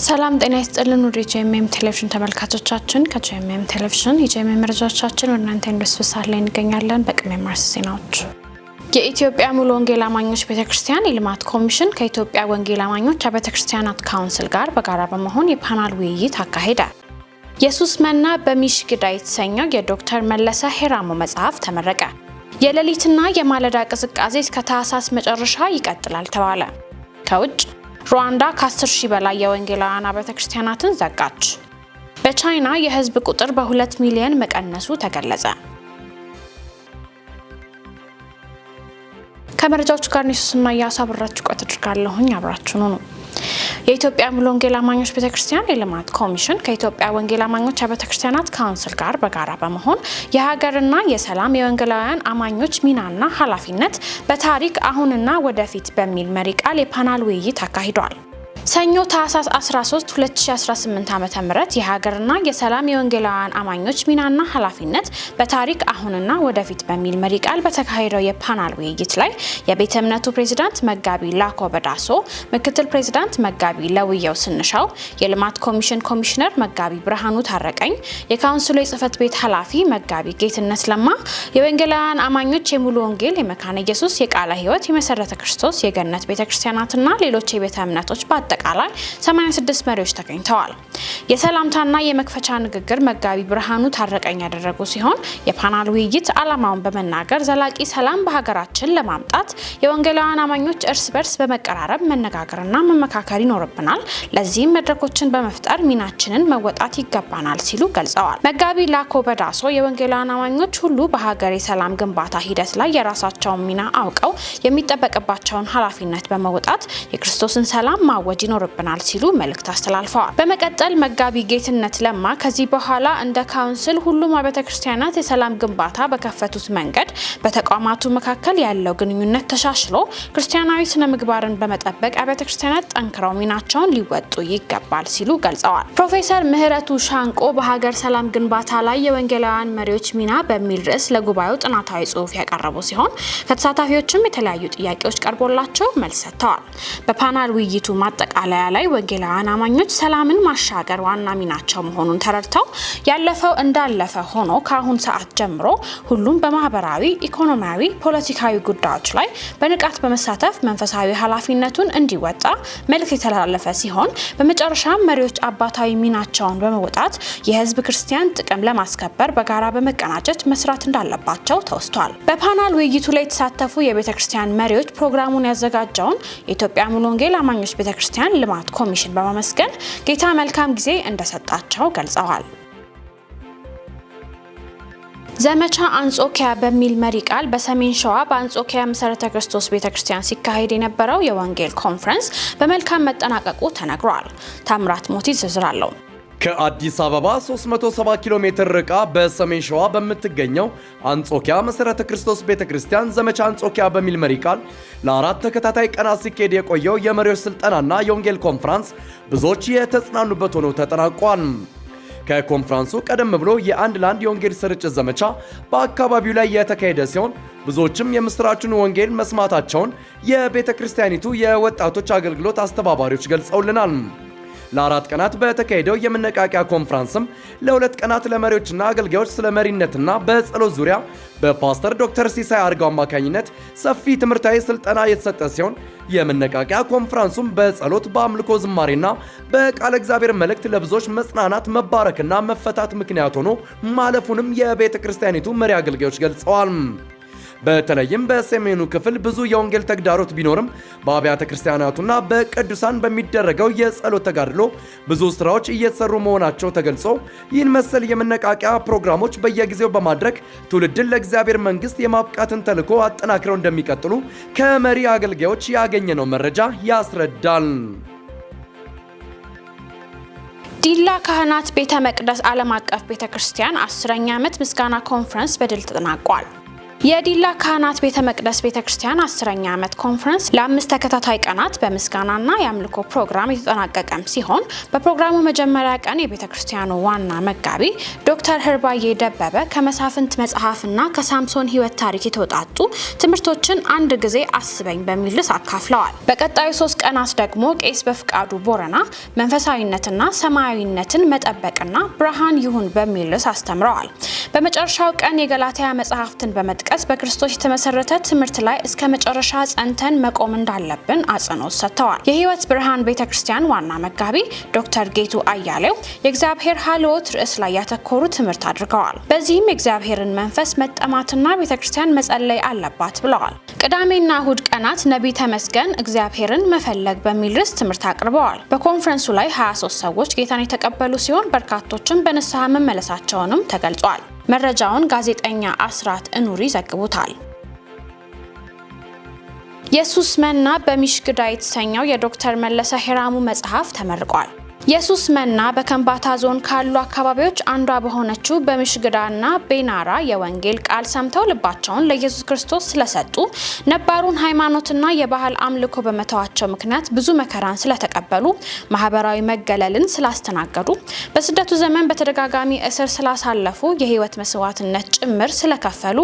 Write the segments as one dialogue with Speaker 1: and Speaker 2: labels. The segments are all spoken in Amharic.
Speaker 1: ሰላም ጤና ይስጥልን ወደ ጄኤምኤም ቴሌቪዥን ተመልካቾቻችን ከጄኤምኤም ቴሌቪዥን የጄኤምኤም መረጃዎቻችን ወናንተ እንደስበሳለ ላይ እንገኛለን። በቅድሚያ ማርስ ዜናዎች የኢትዮጵያ ሙሉ ወንጌል አማኞች ቤተክርስቲያን የልማት ኮሚሽን ከኢትዮጵያ ወንጌል አማኞች ቤተክርስቲያናት ካውንስል ጋር በጋራ በመሆን የፓናል ውይይት አካሄደ። ኢየሱስ መና በሚሽግዳ የተሰኘው የዶክተር መለሰ ሄራሞ መጽሐፍ ተመረቀ። የሌሊትና የማለዳ ቅዝቃዜ እስከ ታህሳስ መጨረሻ ይቀጥላል ተባለ። ከውጭ ሩዋንዳ ከ10,000 በላይ የወንጌላውያን ቤተክርስቲያናትን ዘጋች። በቻይና የህዝብ ቁጥር በ2 ሚሊዮን መቀነሱ ተገለጸ። ከመረጃዎቹ ጋር ኒሱስና ያሳብራችሁ ቆይታችሁን አብራችሁ ነው። የኢትዮጵያ ሙሉ ወንጌል አማኞች ቤተክርስቲያን የልማት ኮሚሽን ከኢትዮጵያ ወንጌል አማኞች ቤተክርስቲያናት ካውንስል ጋር በጋራ በመሆን የሀገርና የሰላም የወንጌላውያን አማኞች ሚናና ኃላፊነት በታሪክ አሁንና ወደፊት በሚል መሪ ቃል የፓናል ውይይት አካሂዷል። ሰኞ ታህሳስ 13 2018 ዓ.ም የሀገርና የሰላም የወንጌላውያን አማኞች ሚናና ኃላፊነት በታሪክ አሁንና ወደፊት በሚል መሪ ቃል በተካሄደው የፓናል ውይይት ላይ የቤተ እምነቱ ፕሬዝዳንት መጋቢ ላኮ በዳሶ፣ ምክትል ፕሬዝዳንት መጋቢ ለውየው ስንሻው፣ የልማት ኮሚሽን ኮሚሽነር መጋቢ ብርሃኑ ታረቀኝ፣ የካውንስሉ የጽህፈት ቤት ኃላፊ መጋቢ ጌትነት ለማ፣ የወንጌላውያን አማኞች የሙሉ ወንጌል የመካነ ኢየሱስ የቃለ ሕይወት የመሰረተ ክርስቶስ የገነት ቤተክርስቲያናትና ሌሎች የቤተ እምነቶች አጠቃላይ 86 መሪዎች ተገኝተዋል። የሰላምታና የመክፈቻ ንግግር መጋቢ ብርሃኑ ታረቀኝ ያደረጉ ሲሆን የፓናል ውይይት ዓላማውን በመናገር ዘላቂ ሰላም በሀገራችን ለማምጣት የወንጌላውያን አማኞች እርስ በርስ በመቀራረብ መነጋገርና መመካከር ይኖርብናል፣ ለዚህም መድረኮችን በመፍጠር ሚናችንን መወጣት ይገባናል ሲሉ ገልጸዋል። መጋቢ ላኮ በዳሶ የወንጌላውያን አማኞች ሁሉ በሀገር የሰላም ግንባታ ሂደት ላይ የራሳቸውን ሚና አውቀው የሚጠበቅባቸውን ኃላፊነት በመወጣት የክርስቶስን ሰላም ማወጅ ይኖርብናል ሲሉ መልእክት አስተላልፈዋል። በመቀጠል መጋቢ ጌትነት ለማ ከዚህ በኋላ እንደ ካውንስል ሁሉም ቤተክርስቲያናት የሰላም ግንባታ በከፈቱት መንገድ በተቋማቱ መካከል ያለው ግንኙነት ተሻሽሎ ክርስቲያናዊ ስነ ምግባርን በመጠበቅ ቤተክርስቲያናት ጠንክረው ሚናቸውን ሊወጡ ይገባል ሲሉ ገልጸዋል። ፕሮፌሰር ምህረቱ ሻንቆ በሀገር ሰላም ግንባታ ላይ የወንጌላውያን መሪዎች ሚና በሚል ርዕስ ለጉባኤው ጥናታዊ ጽሑፍ ያቀረቡ ሲሆን ከተሳታፊዎችም የተለያዩ ጥያቄዎች ቀርቦላቸው መልስ ሰጥተዋል። በፓናል ውይይቱ አጠቃላይ ላይ ወንጌላውያን አማኞች ሰላምን ማሻገር ዋና ሚናቸው መሆኑን ተረድተው ያለፈው እንዳለፈ ሆኖ ከአሁን ሰዓት ጀምሮ ሁሉም በማህበራዊ፣ ኢኮኖሚያዊ፣ ፖለቲካዊ ጉዳዮች ላይ በንቃት በመሳተፍ መንፈሳዊ ኃላፊነቱን እንዲወጣ መልእክት የተላለፈ ሲሆን በመጨረሻም መሪዎች አባታዊ ሚናቸውን በመወጣት የህዝብ ክርስቲያን ጥቅም ለማስከበር በጋራ በመቀናጀት መስራት እንዳለባቸው ተወስቷል። በፓናል ውይይቱ ላይ የተሳተፉ የቤተክርስቲያን መሪዎች ፕሮግራሙን ያዘጋጀውን የኢትዮጵያ ሙሉ ወንጌል አማኞች ቤተክርስቲያን ልማት ኮሚሽን በማመስገን ጌታ መልካም ጊዜ እንደሰጣቸው ገልጸዋል። ዘመቻ አንጾኪያ በሚል መሪ ቃል በሰሜን ሸዋ በአንጾኪያ መሰረተ ክርስቶስ ቤተክርስቲያን ሲካሄድ የነበረው የወንጌል ኮንፈረንስ በመልካም መጠናቀቁ ተነግሯል። ታምራት ሞቲ ዝርዝር አለው።
Speaker 2: ከአዲስ አበባ 370 ኪሎ ሜትር ርቃ በሰሜን ሸዋ በምትገኘው አንጾኪያ መሰረተ ክርስቶስ ቤተክርስቲያን ዘመቻ አንጾኪያ በሚል መሪ ቃል ለአራት ተከታታይ ቀናት ሲካሄድ የቆየው የመሪዎች ስልጠናና የወንጌል ኮንፈረንስ ብዙዎች የተጽናኑበት ሆኖ ተጠናቋል። ከኮንፈረንሱ ቀደም ብሎ የአንድ ለአንድ የወንጌል ስርጭት ዘመቻ በአካባቢው ላይ የተካሄደ ሲሆን ብዙዎችም የምስራቹን ወንጌል መስማታቸውን የቤተክርስቲያኒቱ የወጣቶች አገልግሎት አስተባባሪዎች ገልጸውልናል። ለአራት ቀናት በተካሄደው የመነቃቂያ ኮንፈረንስም ለሁለት ቀናት ለመሪዎችና አገልጋዮች ስለ መሪነትና በጸሎት ዙሪያ በፓስተር ዶክተር ሲሳይ አርጋው አማካኝነት ሰፊ ትምህርታዊ ስልጠና የተሰጠ ሲሆን የመነቃቂያ ኮንፈረንሱም በጸሎት በአምልኮ ዝማሬና በቃለ እግዚአብሔር መልእክት ለብዙዎች መጽናናት መባረክና መፈታት ምክንያት ሆኖ ማለፉንም የቤተ ክርስቲያኒቱ መሪ አገልጋዮች ገልጸዋል። በተለይም በሰሜኑ ክፍል ብዙ የወንጌል ተግዳሮት ቢኖርም በአብያተ ክርስቲያናቱና በቅዱሳን በሚደረገው የጸሎት ተጋድሎ ብዙ ስራዎች እየተሰሩ መሆናቸው ተገልጾ ይህን መሰል የመነቃቂያ ፕሮግራሞች በየጊዜው በማድረግ ትውልድን ለእግዚአብሔር መንግስት የማብቃትን ተልዕኮ አጠናክረው እንደሚቀጥሉ ከመሪ አገልጋዮች ያገኘነው መረጃ ያስረዳል።
Speaker 1: ዲላ ካህናት ቤተ መቅደስ ዓለም አቀፍ ቤተክርስቲያን 10ኛ ዓመት ምስጋና ኮንፈረንስ በድል ተጠናቋል። የዲላ ካህናት ቤተ መቅደስ ቤተክርስቲያን 10ኛ ዓመት ኮንፈረንስ ለ5 ተከታታይ ቀናት በምስጋናና የአምልኮ ፕሮግራም የተጠናቀቀም ሲሆን በፕሮግራሙ መጀመሪያ ቀን የቤተክርስቲያኑ ዋና መጋቢ ዶክተር ህርባዬ ደበበ ከመሳፍንት መጽሐፍና ከሳምሶን ህይወት ታሪክ የተወጣጡ ትምህርቶችን አንድ ጊዜ አስበኝ በሚል ርዕስ አካፍለዋል። በቀጣዩ 3 ቀናት ደግሞ ቄስ በፍቃዱ ቦረና መንፈሳዊነትና ሰማያዊነትን መጠበቅና ብርሃን ይሁን በሚል ርዕስ አስተምረዋል። በመጨረሻው ቀን የገላትያ መጽሐፍትን በመጥቀስ በክርስቶስ የተመሰረተ ትምህርት ላይ እስከ መጨረሻ ጸንተን መቆም እንዳለብን አጽንኦት ሰጥተዋል። የህይወት ብርሃን ቤተክርስቲያን ዋና መጋቢ ዶክተር ጌቱ አያሌው የእግዚአብሔር ሀልዎት ርዕስ ላይ ያተኮሩ ትምህርት አድርገዋል። በዚህም የእግዚአብሔርን መንፈስ መጠማትና ቤተክርስቲያን መጸለይ አለባት ብለዋል። ቅዳሜና እሁድ ቀናት ነቢይ ተመስገን እግዚአብሔርን መፈለግ በሚል ርዕስ ትምህርት አቅርበዋል። በኮንፈረንሱ ላይ 23 ሰዎች ጌታን የተቀበሉ ሲሆን በርካቶችም በንስሐ መመለሳቸውንም ተገልጿል። መረጃውን ጋዜጠኛ አስራት እኑሪ ዘግቦታል። ኢየሱስ መና በሚሽግዳ የተሰኘው የዶክተር መለሰ ሄራሙ መጽሐፍ ተመርቋል። ኢየሱስ መና በከምባታ ዞን ካሉ አካባቢዎች አንዷ በሆነችው በሚሽግዳና ቤናራ የወንጌል ቃል ሰምተው ልባቸውን ለኢየሱስ ክርስቶስ ስለሰጡ ነባሩን ሃይማኖትና የባህል አምልኮ በመተዋቸው ምክንያት ብዙ መከራን ስለተቀበሉ ማህበራዊ መገለልን ስላስተናገዱ በስደቱ ዘመን በተደጋጋሚ እስር ስላሳለፉ የህይወት መስዋዕትነት ጭምር ስለከፈሉ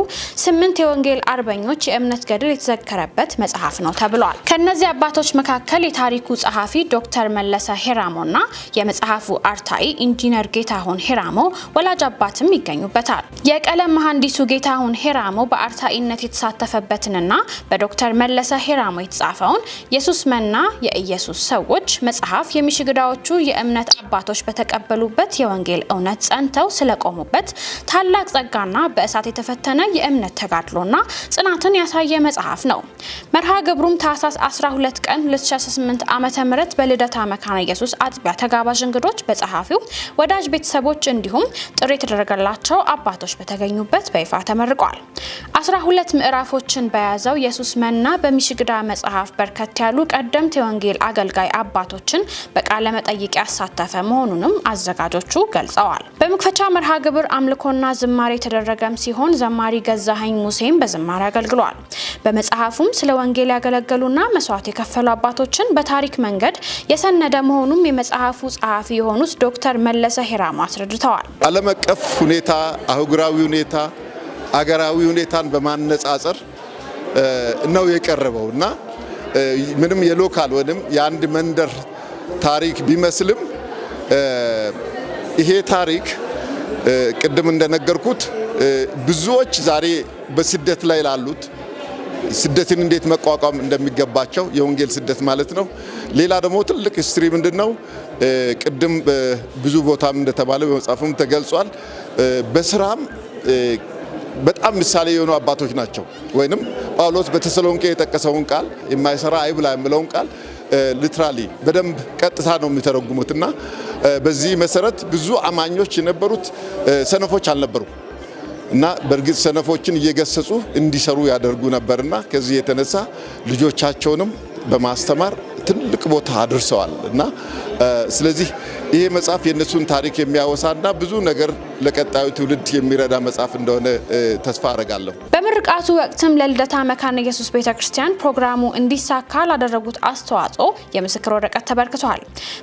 Speaker 1: 8 የወንጌል አርበኞች የእምነት ገድል የተዘከረበት መጽሐፍ ነው ተብሏል። ከነዚህ አባቶች መካከል የታሪኩ ጸሐፊ ዶክተር መለሰ ሄራሞና የመጽሐፉ አርታኢ ኢንጂነር ጌታሁን ሄራሞ ወላጅ አባትም ይገኙበታል። የቀለም መሐንዲሱ ጌታሁን ሄራሞ በአርታኢነት የተሳተፈበትንና በዶክተር መለሰ ሄራሞ የተጻፈውን ኢየሱስ መና የኢየሱስ ሰዎች መጽሐፍ የሚሽግዳዎቹ የእምነት አባቶች በተቀበሉበት የወንጌል እውነት ጸንተው ስለቆሙበት ታላቅ ጸጋና በእሳት የተፈተነ የእምነት ተጋድሎና ጽናትን ያሳየ መጽሐፍ ነው። መርሃ ግብሩም ታኅሳስ 12 ቀን 2018 ዓ.ም በልደታ መካነ ኢየሱስ አጥቢያ ተጋባዥ እንግዶች በጸሐፊው ወዳጅ ቤተሰቦች እንዲሁም ጥሪ የተደረገላቸው አባቶች በተገኙበት በይፋ ተመርቋል። 12 ምዕራፎችን በያዘው ኢየሱስ መና በሚሽግዳ መጽሐፍ በርከት ያሉ ቀደምት የወንጌል አገልጋይ አባቶችን በቃለ መጠይቅ ያሳተፈ መሆኑንም አዘጋጆቹ ገልጸዋል። በመክፈቻ መርሃ ግብር አምልኮና ዝማሬ የተደረገም ሲሆን ዘማሪ ገዛኸኝ ሙሴም በዝማሬ አገልግሏል። በመጽሐፉም ስለ ወንጌል ያገለገሉና መስዋዕት የከፈሉ አባቶችን በታሪክ መንገድ የሰነደ መሆኑም የመጽሐፉ ጸሐፊ የሆኑት ዶክተር መለሰ ሄራሞ አስረድተዋል።
Speaker 3: ዓለም አቀፍ ሁኔታ፣ አህጉራዊ ሁኔታ፣ አገራዊ ሁኔታን በማነጻጸር ነው የቀረበው እና ምንም የሎካል ወይም የአንድ መንደር ታሪክ ቢመስልም ይሄ ታሪክ ቅድም እንደነገርኩት ብዙዎች ዛሬ በስደት ላይ ላሉት ስደትን እንዴት መቋቋም እንደሚገባቸው የወንጌል ስደት ማለት ነው። ሌላ ደግሞ ትልቅ ሂስትሪ ምንድነው? ቅድም ብዙ ቦታም እንደተባለው በመጽሐፉም ተገልጿል። በስራም በጣም ምሳሌ የሆኑ አባቶች ናቸው። ወይንም ጳውሎስ በተሰሎንቄ የጠቀሰውን ቃል የማይሰራ አይብላ የሚለውን ቃል ሊትራሊ በደንብ ቀጥታ ነው የሚተረጉሙትና በዚህ መሰረት ብዙ አማኞች የነበሩት ሰነፎች አልነበሩ እና በእርግጥ ሰነፎችን እየገሰጹ እንዲሰሩ ያደርጉ ነበርና ከዚህ የተነሳ ልጆቻቸውንም በማስተማር ትልቅ ቦታ አድርሰዋል እና ስለዚህ ይሄ መጽሐፍ የነሱን ታሪክ የሚያወሳና ብዙ ነገር ለቀጣዩ ትውልድ የሚረዳ መጽሐፍ እንደሆነ ተስፋ አደርጋለሁ።
Speaker 1: በምርቃቱ ወቅትም ለልደታ መካነ ኢየሱስ ቤተክርስቲያን ፕሮግራሙ እንዲሳካ ላደረጉት አስተዋጽኦ የምስክር ወረቀት ተበርክቷል።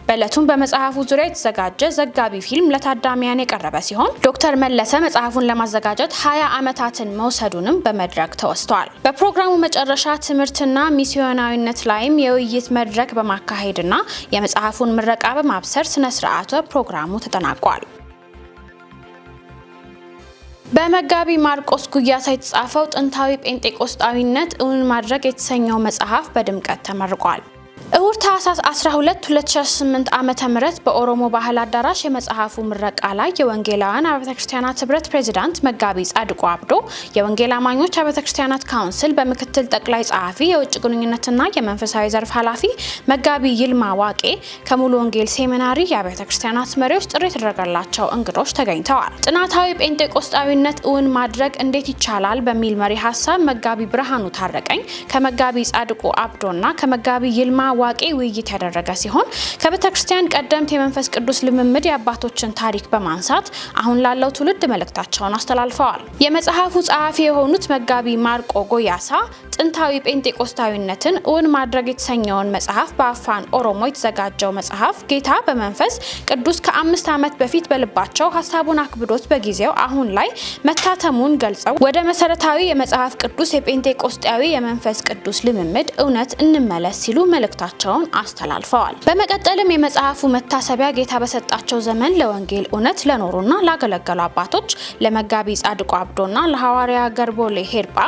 Speaker 1: በዕለቱም በመጽሐፉ ዙሪያ የተዘጋጀ ዘጋቢ ፊልም ለታዳሚያን የቀረበ ሲሆን ዶክተር መለሰ መጽሐፉን ለማዘጋጀት 20 ዓመታትን መውሰዱንም በመድረክ ተወስቷል። በፕሮግራሙ መጨረሻ ትምህርትና ሚስዮናዊነት ላይም የውይይት መድረክ በማካሄድና የመጽሐፉን ምረቃ በማብሰር ስነ ስርዓቱ ፕሮግራሙ ተጠናቋል። በመጋቢ ማርቆስ ጉያሳ የተጻፈው ጥንታዊ ጴንጤቆስጣዊነት እውን ማድረግ የተሰኘው መጽሐፍ በድምቀት ተመርቋል። እሁድ ታኅሳስ 12 2008 ዓመተ ምህረት በኦሮሞ ባህል አዳራሽ የመጽሐፉ ምረቃ ላይ የወንጌላውያን አብያተ ክርስቲያናት ህብረት ፕሬዝዳንት መጋቢ ጻድቁ አብዶ፣ የወንጌል አማኞች አብያተ ክርስቲያናት ካውንስል በምክትል ጠቅላይ ጸሐፊ የውጭ ግንኙነትና የመንፈሳዊ ዘርፍ ኃላፊ መጋቢ ይልማ ዋቄ፣ ከሙሉ ወንጌል ሴሚናሪ የአብያተ ክርስቲያናት መሪዎች፣ ጥሪ የተደረገላቸው እንግዶች ተገኝተዋል። ጥናታዊ ጴንጤቆስጣዊነት እውን ማድረግ እንዴት ይቻላል በሚል መሪ ሀሳብ መጋቢ ብርሃኑ ታረቀኝ ከመጋቢ ጻድቁ አብዶና ከመጋቢ ይልማ ዋቄ ውይይት ያደረገ ሲሆን ከቤተክርስቲያን ቀደምት የመንፈስ ቅዱስ ልምምድ የአባቶችን ታሪክ በማንሳት አሁን ላለው ትውልድ መልእክታቸውን አስተላልፈዋል። የመጽሐፉ ጸሐፊ የሆኑት መጋቢ ማርቆ ጎያሳ ጥንታዊ ጴንጤቆስታዊነትን እውን ማድረግ የተሰኘውን መጽሐፍ በአፋን ኦሮሞ የተዘጋጀው መጽሐፍ ጌታ በመንፈስ ቅዱስ ከ5 ዓመት በፊት በልባቸው ሐሳቡን አክብዶት በጊዜው አሁን ላይ መታተሙን ገልጸው ወደ መሰረታዊ የመጽሐፍ ቅዱስ የጴንጤቆስጣዊ የመንፈስ ቅዱስ ልምምድ እውነት እንመለስ ሲሉ መልእክታቸውን አስተላልፈዋል። በመቀጠልም የመጽሐፉ መታሰቢያ ጌታ በሰጣቸው ዘመን ለወንጌል እውነት ለኖሩና ላገለገሉ አባቶች ለመጋቢ ጻድቁ አብዶና ለሐዋርያ ገርቦሌ ሄርጳ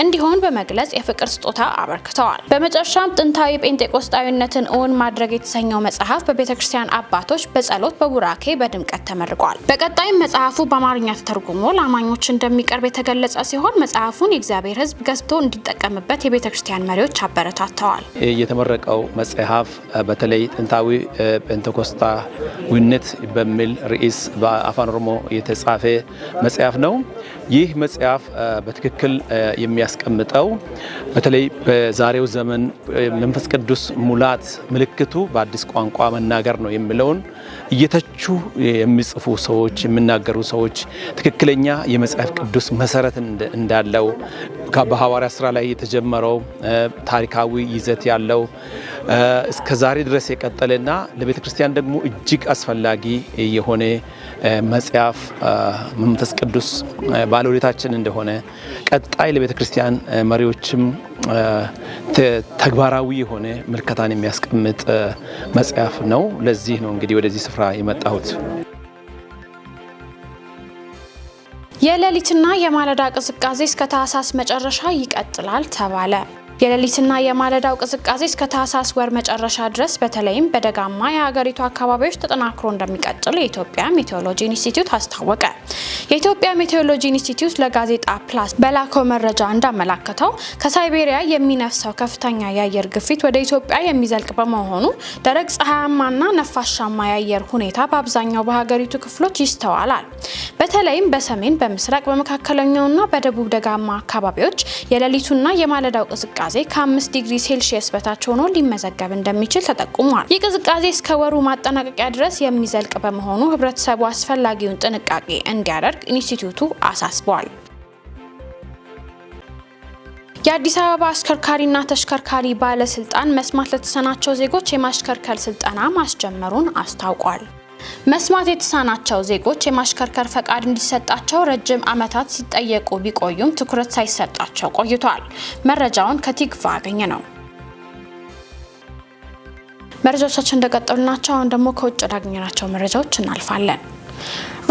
Speaker 1: እንዲሆን በመግለጽ የፍቅር ስጦታ አበርክተዋል። በመጨረሻም ጥንታዊ ጴንጤቆስጣዊነትን እውን ማድረግ የተሰኘው መጽሐፍ በቤተክርስቲያን አባቶች በጸሎት በቡራኬ በድምቀት ተመርቋል። በቀጣይም መጽሐፉ በአማርኛ ተተርጉሞ ለአማኞች እንደሚቀርብ የተገለጸ ሲሆን መጽሐፉን የእግዚአብሔር ሕዝብ ገዝቶ እንዲጠቀምበት የቤተክርስቲያን መሪዎች አበረታተዋል።
Speaker 4: የተመረቀው መጽሐፍ በተለይ ጥንታዊ ጴንጤቆስጣዊነት በሚል ርዕስ በአፋን ኦሮሞ የተጻፈ መጽሐፍ ነው። ይህ መጽሐፍ በትክክል የሚያስቀምጠው በተለይ በዛሬው ዘመን መንፈስ ቅዱስ ሙላት ምልክቱ በአዲስ ቋንቋ መናገር ነው የሚለውን እየተቹ የሚጽፉ ሰዎች የሚናገሩ ሰዎች ትክክለኛ የመጽሐፍ ቅዱስ መሰረት እንዳለው በሐዋርያ ሥራ ላይ የተጀመረው ታሪካዊ ይዘት ያለው እስከ ዛሬ ድረስ የቀጠለና ለቤተ ክርስቲያን ደግሞ እጅግ አስፈላጊ የሆነ መጽሐፍ መንፈስ ቅዱስ ባለውለታችን እንደሆነ ቀጣይ ለቤተ ክርስቲያን መሪዎችም ተግባራዊ የሆነ ምልከታን የሚያስቀምጥ መጽሐፍ ነው። ለዚህ ነው እንግዲህ ወደዚህ ስፍራ የመጣሁት።
Speaker 1: የሌሊትና የማለዳ ቅዝቃዜ እስከ ታህሳስ መጨረሻ ይቀጥላል ተባለ። የሌሊትና የማለዳው ቅዝቃዜ እስከ ታህሳስ ወር መጨረሻ ድረስ በተለይም በደጋማ የሀገሪቱ አካባቢዎች ተጠናክሮ እንደሚቀጥል የኢትዮጵያ ሜቴዎሮሎጂ ኢንስቲትዩት አስታወቀ። የኢትዮጵያ ሜቴዎሮሎጂ ኢንስቲትዩት ለጋዜጣ ፕላስ በላከው መረጃ እንዳመላከተው ከሳይቤሪያ የሚነፍሰው ከፍተኛ የአየር ግፊት ወደ ኢትዮጵያ የሚዘልቅ በመሆኑ ደረቅ ፀሐያማና ነፋሻማ የአየር ሁኔታ በአብዛኛው በሀገሪቱ ክፍሎች ይስተዋላል። በተለይም በሰሜን፣ በምስራቅ፣ በመካከለኛውና በደቡብ ደጋማ አካባቢዎች የሌሊቱና የማለዳው ቅዝቃዜ ከ5 ዲግሪ ሴልሺየስ በታች ሆኖ ሊመዘገብ እንደሚችል ተጠቁሟል። ይህ ቅዝቃዜ እስከ ወሩ ማጠናቀቂያ ድረስ የሚዘልቅ በመሆኑ ህብረተሰቡ አስፈላጊውን ጥንቃቄ እንዲያደርግ ኢንስቲትዩቱ አሳስቧል። የአዲስ አበባ አሽከርካሪና ተሽከርካሪ ባለስልጣን መስማት ለተሳናቸው ዜጎች የማሽከርከር ስልጠና ማስጀመሩን አስታውቋል። መስማት የተሳናቸው ዜጎች የማሽከርከር ፈቃድ እንዲሰጣቸው ረጅም ዓመታት ሲጠየቁ ቢቆዩም ትኩረት ሳይሰጣቸው ቆይቷል። መረጃውን ከቲግቫ አገኘ ነው። መረጃዎቻችን እንደቀጠሉ ናቸው። አሁን ደግሞ ከውጭ ያገኘናቸው መረጃዎች እናልፋለን።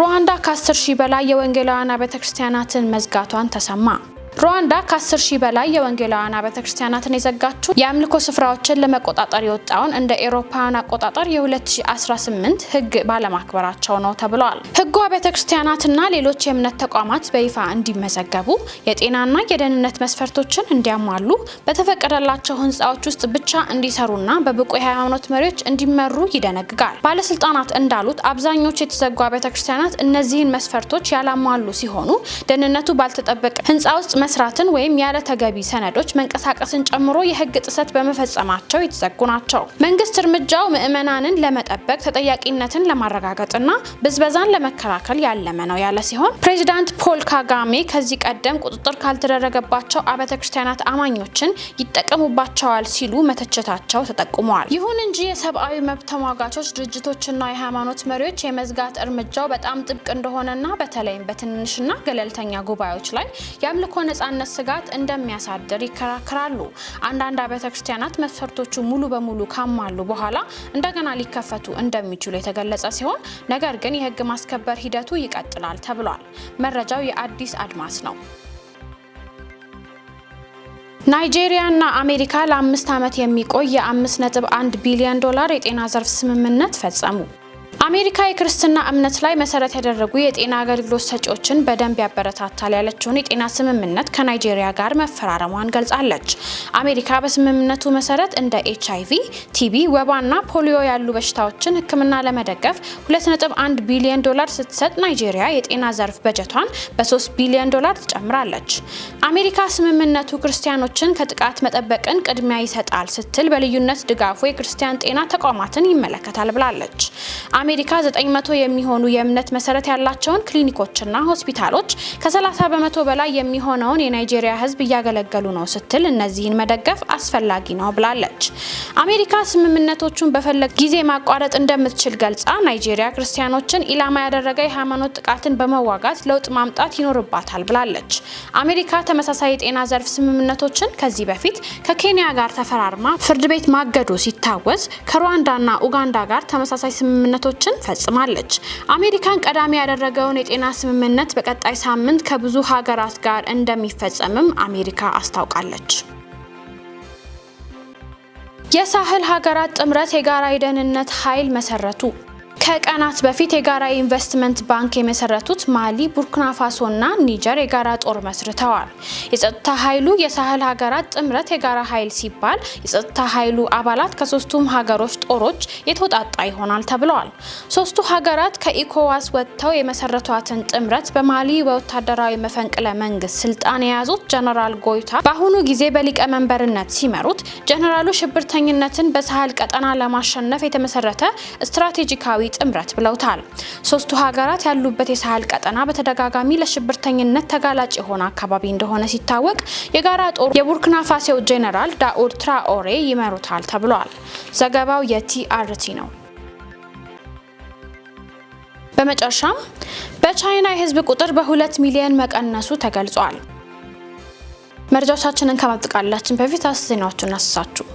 Speaker 1: ሩዋንዳ ከ10,000 በላይ የወንጌላውያን ቤተክርስቲያናትን መዝጋቷን ተሰማ። ሩዋንዳ ከ10,000 በላይ የወንጌላውያን ቤተክርስቲያናትን የዘጋችው የአምልኮ ስፍራዎችን ለመቆጣጠር የወጣውን እንደ ኤሮፓውያን አቆጣጠር የ2018 ህግ ባለማክበራቸው ነው ተብሏል። ህጉ ቤተክርስቲያናትና ሌሎች የእምነት ተቋማት በይፋ እንዲመዘገቡ፣ የጤናና የደህንነት መስፈርቶችን እንዲያሟሉ፣ በተፈቀደላቸው ህንጻዎች ውስጥ ብቻ እንዲሰሩና በብቁ የሃይማኖት መሪዎች እንዲመሩ ይደነግጋል። ባለስልጣናት እንዳሉት አብዛኞቹ የተዘጉ ቤተክርስቲያናት እነዚህን መስፈርቶች ያላሟሉ ሲሆኑ ደህንነቱ ባልተጠበቀ ህንጻ ውስጥ መስራትን ወይም ያለ ተገቢ ሰነዶች መንቀሳቀስን ጨምሮ የህግ ጥሰት በመፈጸማቸው የተዘጉ ናቸው። መንግስት እርምጃው ምዕመናንን ለመጠበቅ ተጠያቂነትን ለማረጋገጥና ብዝበዛን ለመከላከል ያለመ ነው ያለ ሲሆን ፕሬዚዳንት ፖል ካጋሜ ከዚህ ቀደም ቁጥጥር ካልተደረገባቸው አብያተ ክርስቲያናት አማኞችን ይጠቀሙባቸዋል ሲሉ መተቸታቸው ተጠቁመዋል። ይሁን እንጂ የሰብአዊ መብት ተሟጋቾች ድርጅቶችና የሃይማኖት መሪዎች የመዝጋት እርምጃው በጣም ጥብቅ እንደሆነና በተለይም በትንንሽና ገለልተኛ ጉባኤዎች ላይ የአምልኮ ነጻነት ስጋት እንደሚያሳድር ይከራከራሉ። አንዳንድ አብያተ ክርስቲያናት መስፈርቶቹ ሙሉ በሙሉ ካሟሉ በኋላ እንደገና ሊከፈቱ እንደሚችሉ የተገለጸ ሲሆን ነገር ግን የህግ ማስከበር ሂደቱ ይቀጥላል ተብሏል። መረጃው የአዲስ አድማስ ነው። ናይጄሪያና አሜሪካ ለ5 ዓመት የሚቆይ የ5.1 ቢሊዮን ዶላር የጤና ዘርፍ ስምምነት ፈጸሙ። አሜሪካ የክርስትና እምነት ላይ መሰረት ያደረጉ የጤና አገልግሎት ሰጪዎችን በደንብ ያበረታታል ያለችውን የጤና ስምምነት ከናይጄሪያ ጋር መፈራረሟን ገልጻለች። አሜሪካ በስምምነቱ መሰረት እንደ HIV፣ ቲቢ፣ ወባና ፖሊዮ ያሉ በሽታዎችን ሕክምና ለመደገፍ 2.1 ቢሊዮን ዶላር ስትሰጥ ናይጄሪያ የጤና ዘርፍ በጀቷን በ3 ቢሊዮን ዶላር ትጨምራለች። አሜሪካ ስምምነቱ ክርስቲያኖችን ከጥቃት መጠበቅን ቅድሚያ ይሰጣል ስትል በልዩነት ድጋፉ የክርስቲያን ጤና ተቋማትን ይመለከታል ብላለች። አሜሪካ 900 የሚሆኑ የእምነት መሰረት ያላቸውን ክሊኒኮችና ሆስፒታሎች ከ30 በመቶ በላይ የሚሆነውን የናይጄሪያ ህዝብ እያገለገሉ ነው ስትል እነዚህን መደገፍ አስፈላጊ ነው ብላለች። አሜሪካ ስምምነቶቹን በፈለገ ጊዜ ማቋረጥ እንደምትችል ገልጻ ናይጄሪያ ክርስቲያኖችን ኢላማ ያደረገ የሃይማኖት ጥቃትን በመዋጋት ለውጥ ማምጣት ይኖርባታል ብላለች። አሜሪካ ተመሳሳይ የጤና ዘርፍ ስምምነቶችን ከዚህ በፊት ከኬንያ ጋር ተፈራርማ ፍርድ ቤት ማገዱ ሲታወስ ከሩዋንዳና ኡጋንዳ ጋር ተመሳሳይ ስምምነቶችን ፈጽማለች። አሜሪካን ቀዳሚ ያደረገውን የጤና ስምምነት በቀጣይ ሳምንት ከብዙ ሀገራት ጋር እንደሚፈጸምም አሜሪካ አስታውቃለች። የሳህል ሀገራት ጥምረት የጋራ የደህንነት ኃይል መሰረቱ። ከቀናት በፊት የጋራ ኢንቨስትመንት ባንክ የመሰረቱት ማሊ፣ ቡርኪና ፋሶና ኒጀር የጋራ ጦር መስርተዋል። የጸጥታ ኃይሉ የሳህል ሀገራት ጥምረት የጋራ ኃይል ሲባል የጸጥታ ኃይሉ አባላት ከሶስቱም ሀገሮች ጦሮች የተወጣጣ ይሆናል ተብለዋል። ሶስቱ ሀገራት ከኢኮዋስ ወጥተው የመሰረቷትን ጥምረት በማሊ በወታደራዊ መፈንቅለ መንግስት ስልጣን የያዙት ጀነራል ጎይታ በአሁኑ ጊዜ በሊቀመንበርነት ሲመሩት ጀነራሉ ሽብርተኝነትን በሳህል ቀጠና ለማሸነፍ የተመሰረተ ስትራቴጂካዊ ጥምረት ብለውታል። ሶስቱ ሀገራት ያሉበት የሳህል ቀጠና በተደጋጋሚ ለሽብርተኝነት ተጋላጭ የሆነ አካባቢ እንደሆነ ሲታወቅ የጋራ ጦር የቡርኪና ፋሶ ጄኔራል ዳኡድ ትራኦሬ ይመሩታል ተብሏል። ዘገባው የቲአርቲ ነው። በመጨረሻም በቻይና የህዝብ ቁጥር በ2 ሚሊዮን መቀነሱ ተገልጿል። መረጃዎቻችንን ከማጥቃላችን በፊት ዜናዎቹን አስሳችሁ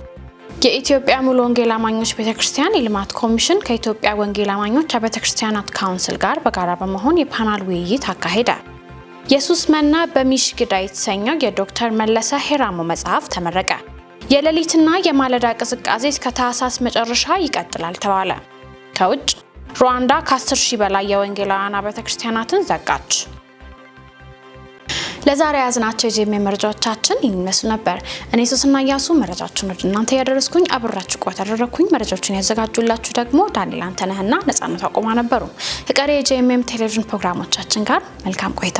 Speaker 1: የኢትዮጵያ ሙሉ ወንጌል አማኞች ቤተክርስቲያን የልማት ኮሚሽን ከኢትዮጵያ ወንጌል አማኞች ቤተክርስቲያናት ካውንስል ጋር በጋራ በመሆን የፓናል ውይይት አካሄደ። ኢየሱስ መና በሚሽግዳ የተሰኘው የዶክተር መለሰ ሄራሞ መጽሐፍ ተመረቀ። የሌሊትና የማለዳ ቅዝቃዜ እስከ ታህሳስ መጨረሻ ይቀጥላል ተባለ። ከውጭ ሩዋንዳ ከ10,000 በላይ የወንጌላውያን ቤተክርስቲያናትን ዘጋች። ለዛሬ ያዝናቸው የጄኤምኤም መረጃዎቻችን ይመስሉ ነበር። እኔ ሶስና ያሱ መረጃዎችን ወደ እናንተ ያደረስኩኝ አብራችሁ ቆይታ አደረኩኝ። መረጃዎችን ያዘጋጁላችሁ ደግሞ ዳንኤል አንተነህና ነጻነት አቆማ ነበሩ። ከቀሪ የጄኤምኤም ቴሌቪዥን ፕሮግራሞቻችን ጋር መልካም ቆይታ